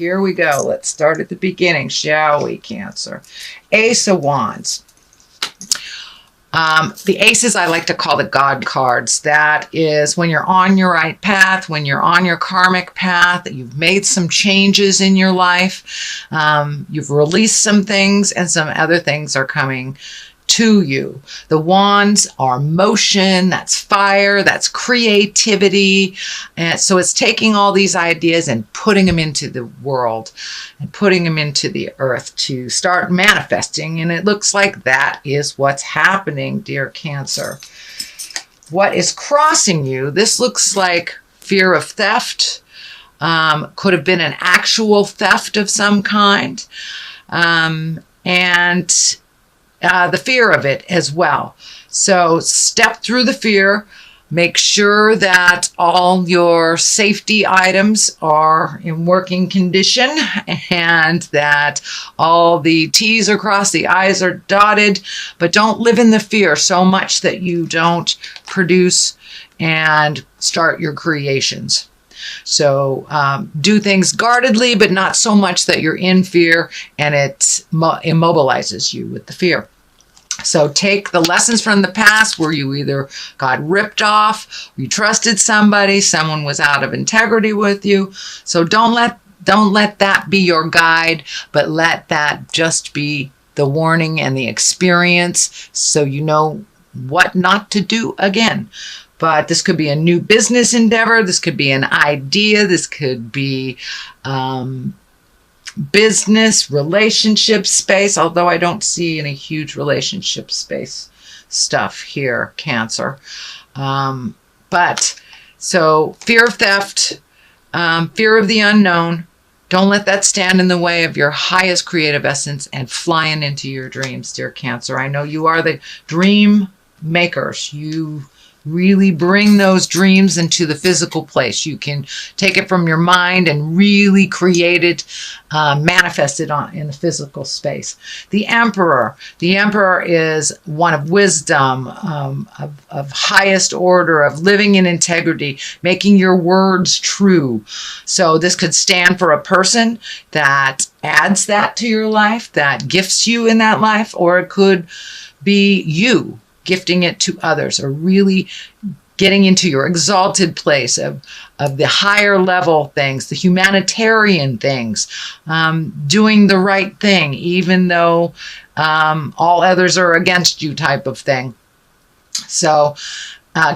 here we go. Let's start at the beginning, shall we, Cancer? Ace of Wands. The aces I like to call the God cards. That is when you're on your right path, when you're on your karmic path, that you've made some changes in your life, you've released some things, and some other things are coming to you. The wands are motion, that's fire, that's creativity. And so it's taking all these ideas and putting them into the world and putting them into the earth to start manifesting. And it looks like that is what's happening, dear Cancer. What is crossing you? This looks like fear of theft. Could have been an actual theft of some kind. And the fear of it as well. So step through the fear, make sure that all your safety items are in working condition and that all the T's are crossed, the I's are dotted, but don't live in the fear so much that you don't produce and start your creations. So do things guardedly, but not so much that you're in fear and it immobilizes you with the fear. So take the lessons from the past where you either got ripped off, you trusted somebody, someone was out of integrity with you. So don't let that be your guide, but let that just be the warning and the experience so you know what not to do again. But this could be a new business endeavor. This could be an idea. This could be business, relationship space, although I don't see any huge relationship space stuff here, Cancer. But so fear of theft, fear of the unknown. Don't let that stand in the way of your highest creative essence and flying into your dreams, dear Cancer. I know you are the dream makers. You really bring those dreams into the physical place. You can take it from your mind and really create it, manifest it in the physical space. The Emperor. The Emperor is one of wisdom, of highest order, of living in integrity, making your words true. So this could stand for a person that adds that to your life, that gifts you in that life, or it could be you gifting it to others, or really getting into your exalted place of the higher level things, the humanitarian things, doing the right thing, even though all others are against you type of thing. So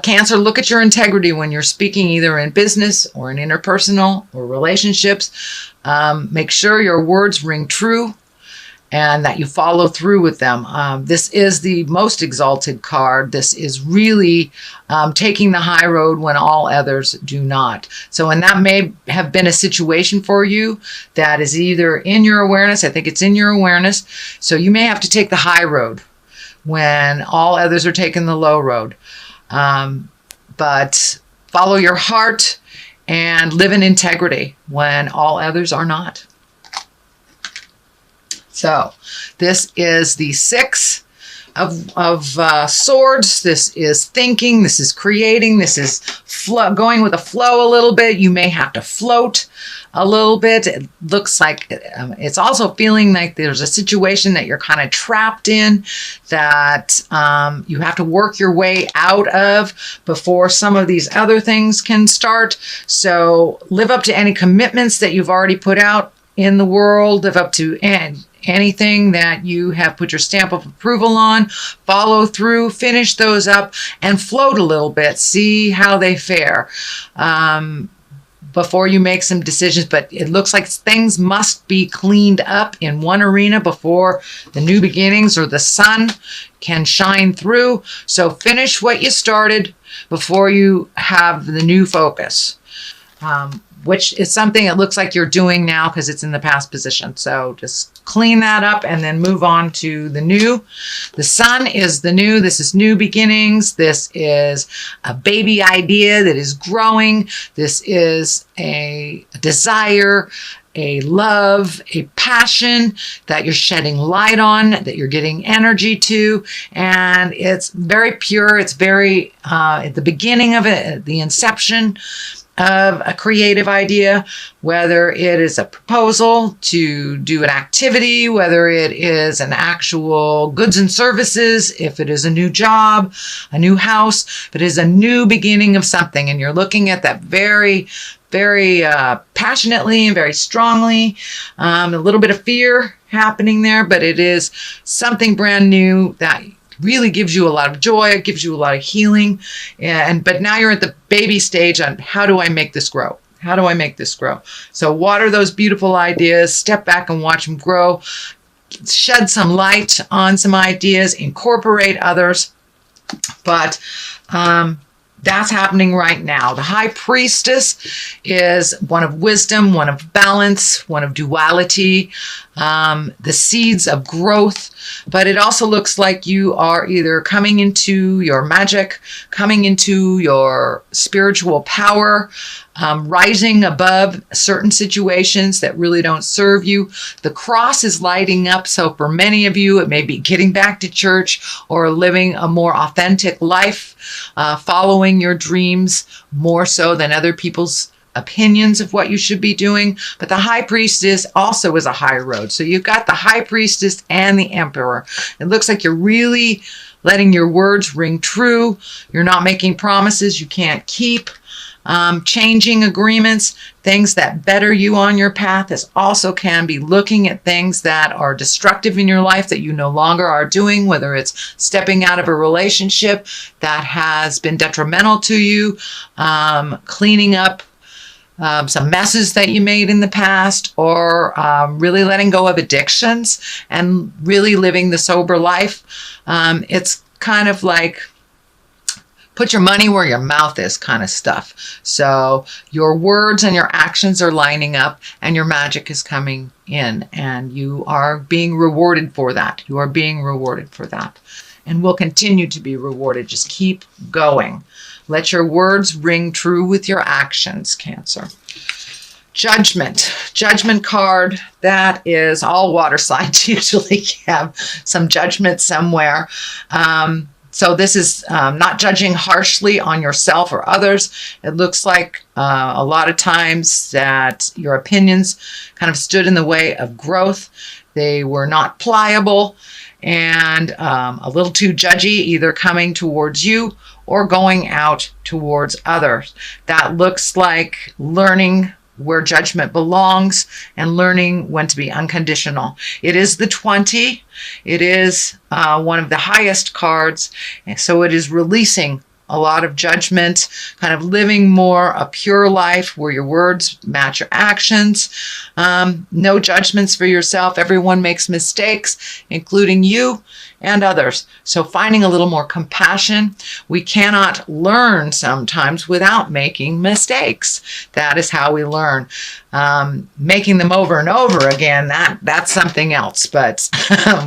Cancer, look at your integrity when you're speaking, either in business or in interpersonal or relationships. Make sure your words ring true and that you follow through with them. This is the most exalted card. This is really taking the high road when all others do not. So, and that may have been a situation for you that is either in your awareness. I think it's in your awareness. So you may have to take the high road when all others are taking the low road. But follow your heart and live in integrity when all others are not. So this is the Six of Swords. This is thinking. This is creating. This is going with the flow a little bit. You may have to float a little bit. It looks like it's also feeling like there's a situation that you're kind of trapped in that you have to work your way out of before some of these other things can start. So live up to any commitments that you've already put out in the world. Live up to anything that you have put your stamp of approval on, follow through, finish those up, and float a little bit. See how they fare before you make some decisions. But it looks like things must be cleaned up in one arena before the new beginnings or the sun can shine through. So finish what you started before you have the new focus. Which is something it looks like you're doing now because it's in the past position. So just clean that up and then move on to the new. The sun is the new. This is new beginnings. This is a baby idea that is growing. This is a desire, a love, a passion that you're shedding light on, that you're getting energy to. And it's very pure. It's very, at the beginning of it, the inception. of a creative idea, whether it is a proposal to do an activity, whether it is an actual goods and services, if it is a new job, a new house, if it is a new beginning of something, and you're looking at that very passionately and very strongly. A little bit of fear happening there, but it is something brand new that really gives you a lot of joy. It gives you a lot of healing. But now you're at the baby stage on how do I make this grow? How do I make this grow? So water those beautiful ideas, step back and watch them grow, shed some light on some ideas, incorporate others. But that's happening right now. The high priestess is one of wisdom, one of balance, one of duality, the seeds of growth. But it also looks like you are either coming into your magic, coming into your spiritual power, rising above certain situations that really don't serve you. The cross is lighting up. So for many of you, it may be getting back to church or living a more authentic life, following your dreams more so than other people's opinions of what you should be doing. But the high priestess also is a high road. So you've got the high priestess and the emperor. It looks like you're really letting your words ring true. You're not making promises you can't keep. Changing agreements, things that better you on your path. This also can be looking at things that are destructive in your life that you no longer are doing, whether it's stepping out of a relationship that has been detrimental to you, cleaning up some messes that you made in the past, or really letting go of addictions and really living the sober life. It's kind of like put your money where your mouth is kind of stuff. So your words and your actions are lining up and your magic is coming in, and you are being rewarded for that. You are being rewarded for that and will continue to be rewarded. Just keep going. Let your words ring true with your actions, Cancer. Judgment card. That is all water signs usually have some judgment somewhere. So this is not judging harshly on yourself or others. It looks like a lot of times that your opinions kind of stood in the way of growth. They were not pliable and a little too judgy, either coming towards you or going out towards others. That looks like learning where judgment belongs and learning when to be unconditional. It is the 20. It is one of the highest cards. And so it is releasing a lot of judgment, kind of living more a pure life where your words match your actions. No judgments for yourself. Everyone makes mistakes, including you and others. So finding a little more compassion. We cannot learn sometimes without making mistakes. That is how we learn. Making them over and over again, that's something else. But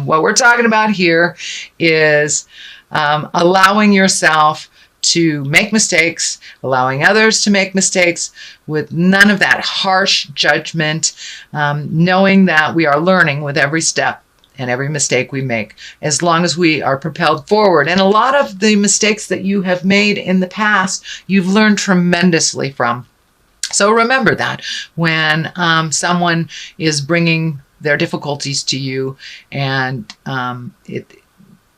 what we're talking about here is allowing yourself to make mistakes, allowing others to make mistakes with none of that harsh judgment, knowing that we are learning with every step and every mistake we make, as long as we are propelled forward. And a lot of the mistakes that you have made in the past, you've learned tremendously from. So remember that when someone is bringing their difficulties to you, and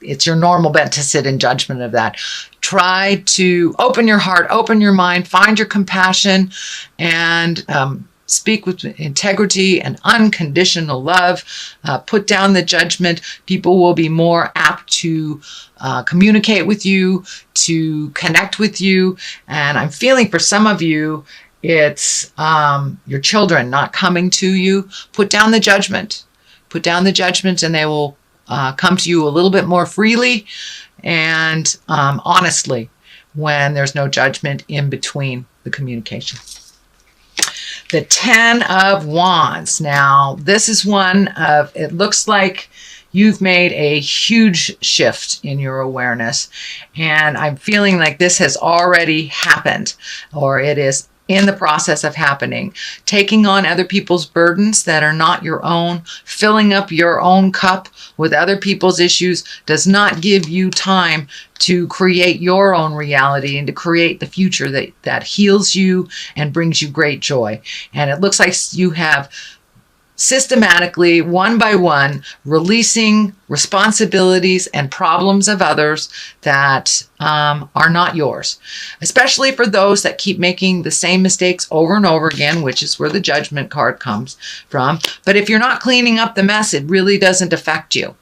it's your normal bent to sit in judgment of that. Try to open your heart, open your mind, find your compassion, and speak with integrity and unconditional love. Put down the judgment. People will be more apt to communicate with you, to connect with you. And I'm feeling for some of you, it's your children not coming to you. Put down the judgment. Put down the judgment, and they will come to you a little bit more freely and honestly when there's no judgment in between the communication. The 10 of Wands. Now, this is one of, it looks like you've made a huge shift in your awareness. And I'm feeling like this has already happened, or it is in the process of happening. Taking on other people's burdens that are not your own, filling up your own cup with other people's issues does not give you time to create your own reality and to create the future that heals you and brings you great joy. And it looks like you have systematically, one by one, releasing responsibilities and problems of others that are not yours, especially for those that keep making the same mistakes over and over again, which is where the judgment card comes from. But if you're not cleaning up the mess, it really doesn't affect you.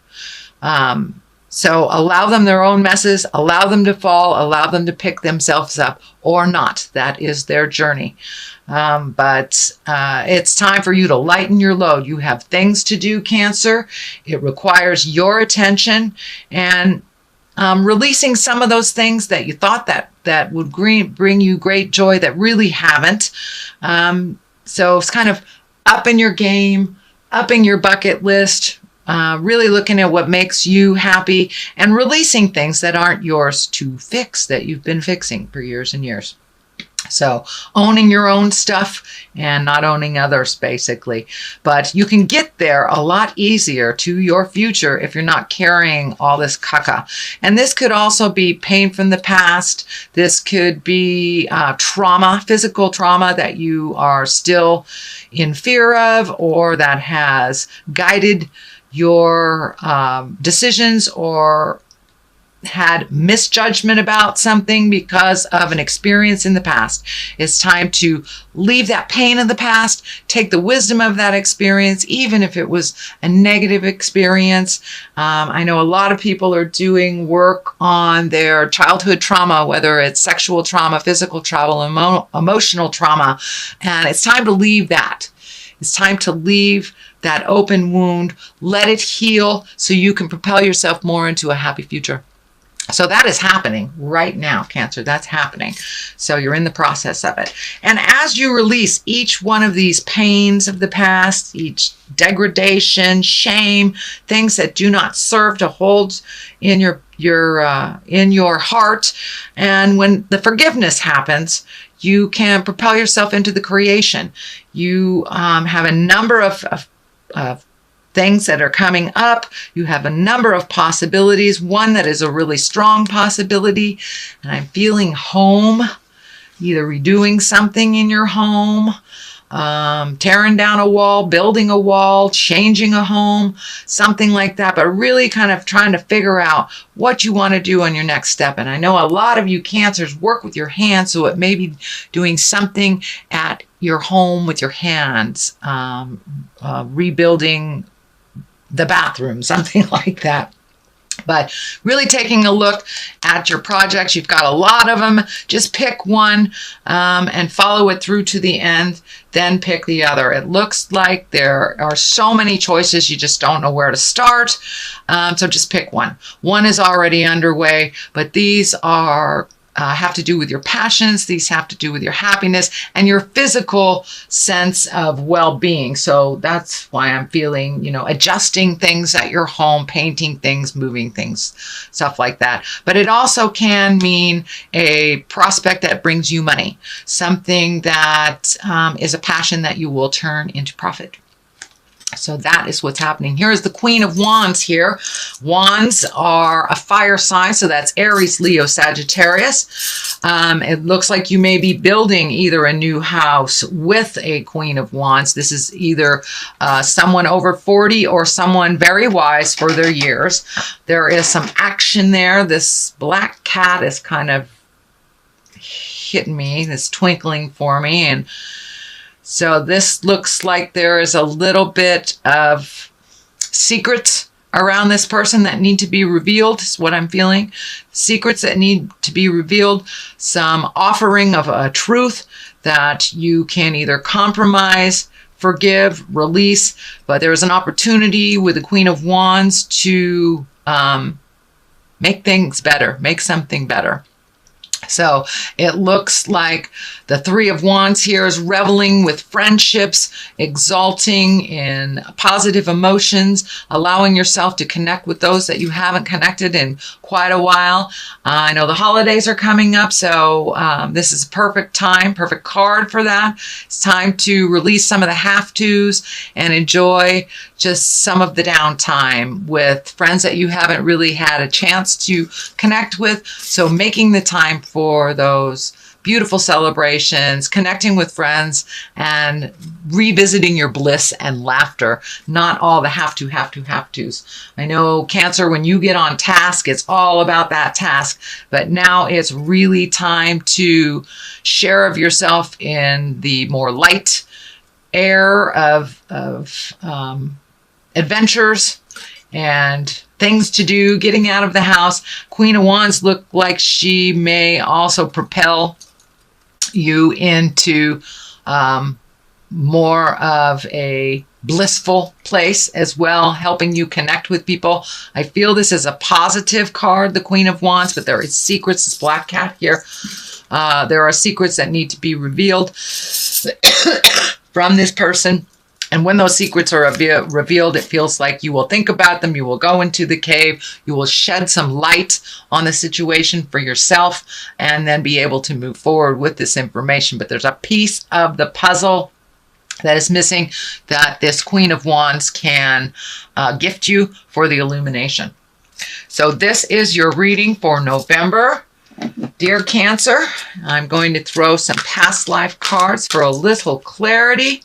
So allow them their own messes, allow them to fall, allow them to pick themselves up or not. That is their journey. But it's time for you to lighten your load. You have things to do, Cancer. It requires your attention and releasing some of those things that you thought that would bring you great joy that really haven't. So it's kind of upping your game, upping your bucket list, really looking at what makes you happy and releasing things that aren't yours to fix that you've been fixing for years and years. So owning your own stuff and not owning others, basically. But you can get there a lot easier to your future if you're not carrying all this caca. And this could also be pain from the past. This could be trauma, physical trauma that you are still in fear of or that has guided your decisions or had misjudgment about something because of an experience in the past. It's time to leave that pain in the past, take the wisdom of that experience, even if it was a negative experience. I know a lot of people are doing work on their childhood trauma, whether it's sexual trauma, physical trauma, emotional trauma, and it's time to leave that. It's time to leave that open wound, let it heal so you can propel yourself more into a happy future. So that is happening right now, Cancer. That's happening. So you're in the process of it. And as you release each one of these pains of the past, each degradation, shame, things that do not serve to hold in your heart, and when the forgiveness happens, you can propel yourself into the creation. You have a number of things that are coming up. You have a number of possibilities. One that is a really strong possibility, and I'm feeling home, either redoing something in your home, tearing down a wall, building a wall, changing a home, something like that, but really kind of trying to figure out what you want to do on your next step. And I know a lot of you Cancers work with your hands, so it may be doing something at your home with your hands, rebuilding the bathroom, something like that. But really taking a look at your projects. You've got a lot of them. Just pick one and follow it through to the end. Then pick the other. It looks like there are so many choices. You just don't know where to start. So just pick one. One is already underway, but these are have to do with your passions. These have to do with your happiness and your physical sense of well-being. So that's why I'm feeling, adjusting things at your home, painting things, moving things, stuff like that. But it also can mean a prospect that brings you money, something that is a passion that you will turn into profit. So that is what's happening. Here is the Queen of Wands here. Wands are a fire sign, so that's Aries, Leo, Sagittarius. It looks like you may be building either a new house with a Queen of Wands. This is either someone over 40 or someone very wise for their years. There is some action there. This black cat is kind of hitting me, this twinkling for me, and so this looks like there is a little bit of secrets around this person that need to be revealed, is what I'm feeling. Secrets that need to be revealed, some offering of a truth that you can either compromise, forgive, release, but there is an opportunity with the Queen of Wands to make things better, make something better. So it looks like the Three of Wands here is reveling with friendships, exalting in positive emotions, allowing yourself to connect with those that you haven't connected in quite a while. I know the holidays are coming up, so this is a perfect time, perfect card for that. It's time to release some of the have-tos and enjoy just some of the downtime with friends that you haven't really had a chance to connect with. So making the time for those beautiful celebrations, connecting with friends, and revisiting your bliss and laughter, not all the have-tos. I know Cancer, when you get on task, it's all about that task, but now it's really time to share of yourself in the more light air of adventures and things to do, getting out of the house. Queen of Wands look like she may also propel you into more of a blissful place as well, helping you connect with people. I feel this is a positive card, the Queen of Wands, but there is secrets. This black cat here. There are secrets that need to be revealed from this person. And when those secrets are revealed, it feels like you will think about them, you will go into the cave, you will shed some light on the situation for yourself, and then be able to move forward with this information. But there's a piece of the puzzle that is missing that this Queen of Wands can gift you for the illumination. So this is your reading for November. Dear Cancer, I'm going to throw some past life cards for a little clarity.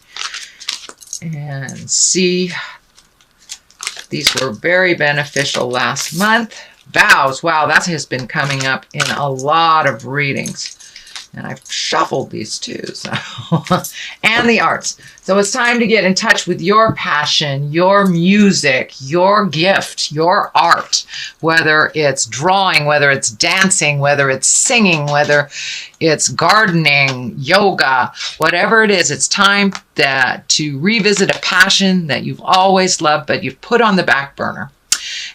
And see, these were very beneficial last month. Vows, wow, that has been coming up in a lot of readings. And I've shuffled these too. So. And the arts. So it's time to get in touch with your passion, your music, your gift, your art. Whether it's drawing, whether it's dancing, whether it's singing, whether it's gardening, yoga, whatever it is, it's time to revisit a passion that you've always loved, but you've put on the back burner.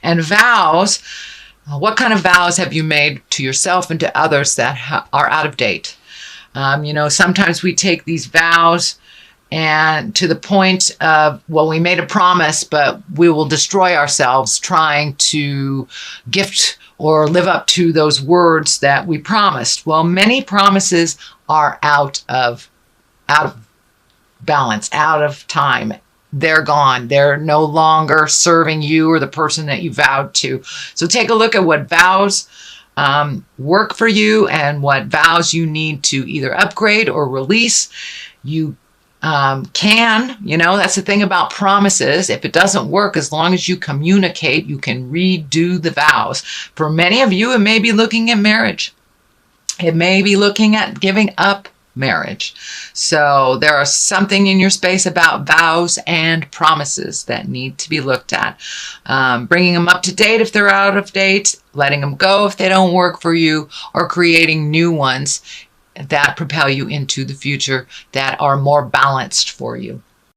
And vows, what kind of vows have you made to yourself and to others that are out of date? You know, sometimes we take these vows and to the point of, well, we made a promise, but we will destroy ourselves trying to gift or live up to those words that we promised. Well, many promises are out of balance, out of time. They're gone. They're no longer serving you or the person that you vowed to. So take a look at what vows work for you and what vows you need to either upgrade or release. You can, you know, that's the thing about promises. If it doesn't work, as long as you communicate, you can redo the vows. For many of you, it may be looking at marriage. It may be looking at giving up marriage. So there are something in your space about vows and promises that need to be looked at. Bringing them up to date if they're out of date, letting them go if they don't work for you, or creating new ones that propel you into the future that are more balanced for you.